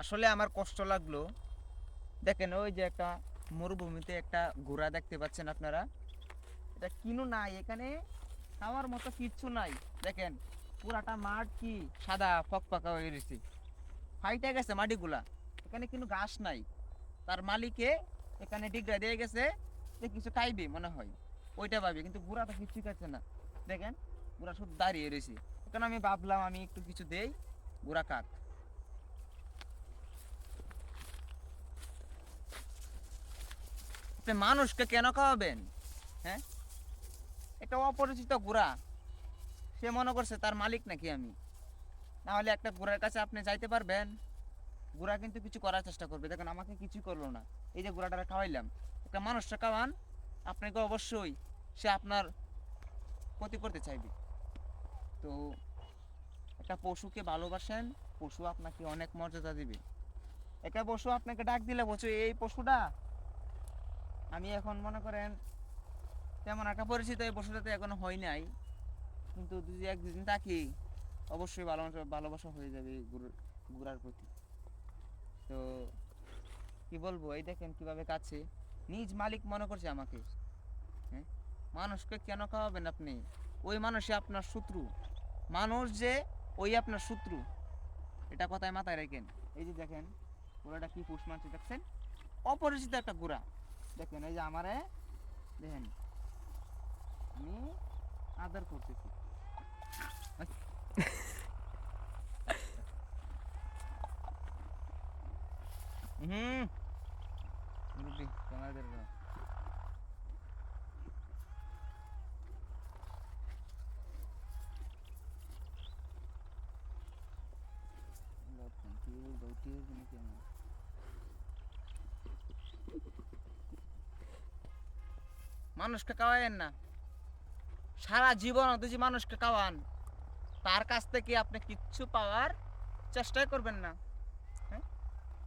আসলে আমার কষ্ট লাগলো। দেখেন ওই যে একটা মরুভূমিতে একটা ঘোড়া দেখতে পাচ্ছেন আপনারা। এটা কিনু নাই এখানে, খাওয়ার মতো কিচ্ছু নাই। দেখেন পুরাটা মাঠ কি সাদা ফকফকা হয়ে রয়েছে, ফাইটে গেছে মাটিগুলা। এখানে কিন্তু ঘাস নাই। তার মালিকে এখানে ডিগরা দিয়ে গেছে যে কিছু খাইবে মনে হয়, ওইটা ভাবি, কিন্তু ঘোড়া তো কিছু খাচ্ছে না। দেখেন ঘোড়া শুধু দাঁড়িয়ে রয়েছে। এখন আমি ভাবলাম আমি একটু কিছু দেই, ঘোড়া কাক। আপনি মানুষকে কেন খাওয়াবেন? হ্যাঁ, একটা অপরিচিত ঘোড়া, সে মনে করছে তার মালিক নাকি আমি। না হলে একটা ঘোড়ার কাছে আপনি যাইতে পারবেন? ঘোড়া কিন্তু কিছু করার চেষ্টা করবে। দেখেন আমাকে কিছু করলো না, এই যে ঘোড়াটা খাওয়াইলাম। একটা মানুষটা খাওয়ান, আপনাকে অবশ্যই সে আপনার ক্ষতি করতে চাইবে। তো একটা পশুকে ভালোবাসেন, পশু আপনাকে অনেক মর্যাদা দিবে। একটা পশু আপনাকে ডাক দিলে বলছো এই পশুটা, আমি এখন মনে করেন তেমন একটা পরিচিত এই পশুটাতে এখনো হয় নাই, কিন্তু যদি এক দুদিন থাকি অবশ্যই ভালোবাসা ভালোবাসা হয়ে যাবে এই ঘোড়ার প্রতি। তো কি বলবো, এই দেখেন কিভাবে কাছে নিজ মালিক মনে করছে আমাকে। হ্যাঁ, মানুষকে কেন খাওয়াবেন আপনি? ওই মানুষই আপনার শত্রু। মানুষ যে ওই আপনার শত্রু, এটা কথায় মাথায় রাখেন। এই যে দেখেন ঘোড়াটা কি পুষ মানছে দেখছেন, অপরিচিত একটা ঘোড়া। দেখেন এই যে আমারে, দেখেন আমি আদর করতেছি। হুম, মুরব্বি তোমাদের মানুষকে খাওয়ায়েন না। সারা জীবন যদি মানুষকে খাওয়ান, তার কাছ থেকে আপনি কিচ্ছু পাওয়ার চেষ্টাই করবেন না। হ্যাঁ,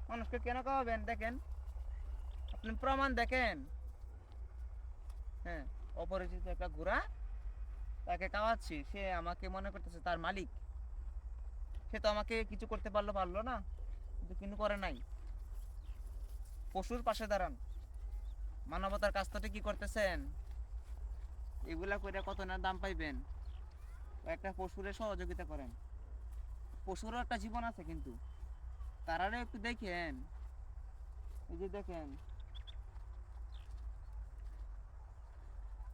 মানুষকে কেন খাওয়াবেন? দেখেন আপনি প্রমাণ দেখেন। হ্যাঁ, অপরিচিত একটা ঘোড়া, তাকে খাওয়াচ্ছি, সে আমাকে মনে করতেছে তার মালিক। সে তো আমাকে কিছু করতে পারলো পারলো না, কিন্তু কিন্তু করে নাই। পশুর পাশে দাঁড়ান, মানবতার কাজটাতে কি করতেছেন? এগুলা করে কত না দাম পাইবেন। একটা পশুরে সহযোগিতা করেন। পশুরও একটা জীবন আছে কিন্তু, তারারও একটু দেখেন। এই যে দেখেন,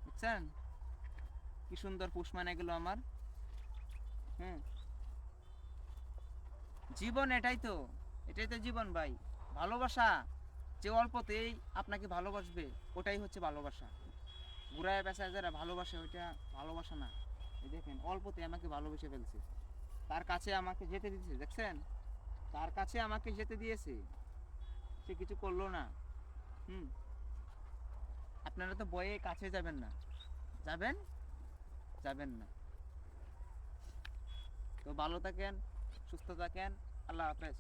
বুঝছেন কি সুন্দর পুষ মানে গেল আমার। হ্যাঁ, জীবন এটাই তো, এটাই তো জীবন ভাই। ভালোবাসা, যে অল্পতেই আপনাকে ভালোবাসবে, ওটাই হচ্ছে ভালোবাসা। ঘুরায় পেঁচায় যারা ভালোবাসে ওইটা ভালোবাসা না। এই দেখেন অল্পতে আমাকে ভালোবেসে ফেলছে, তার কাছে আমাকে যেতে দিয়েছে, দেখছেন তার কাছে আমাকে যেতে দিয়েছে, সে কিছু করলো না। হুম, আপনারা তো বয়ে কাছে যাবেন না, যাবেন যাবেন না। তো ভালো থাকেন, সুস্থ থাকেন, আল্লাহ হাফেজ।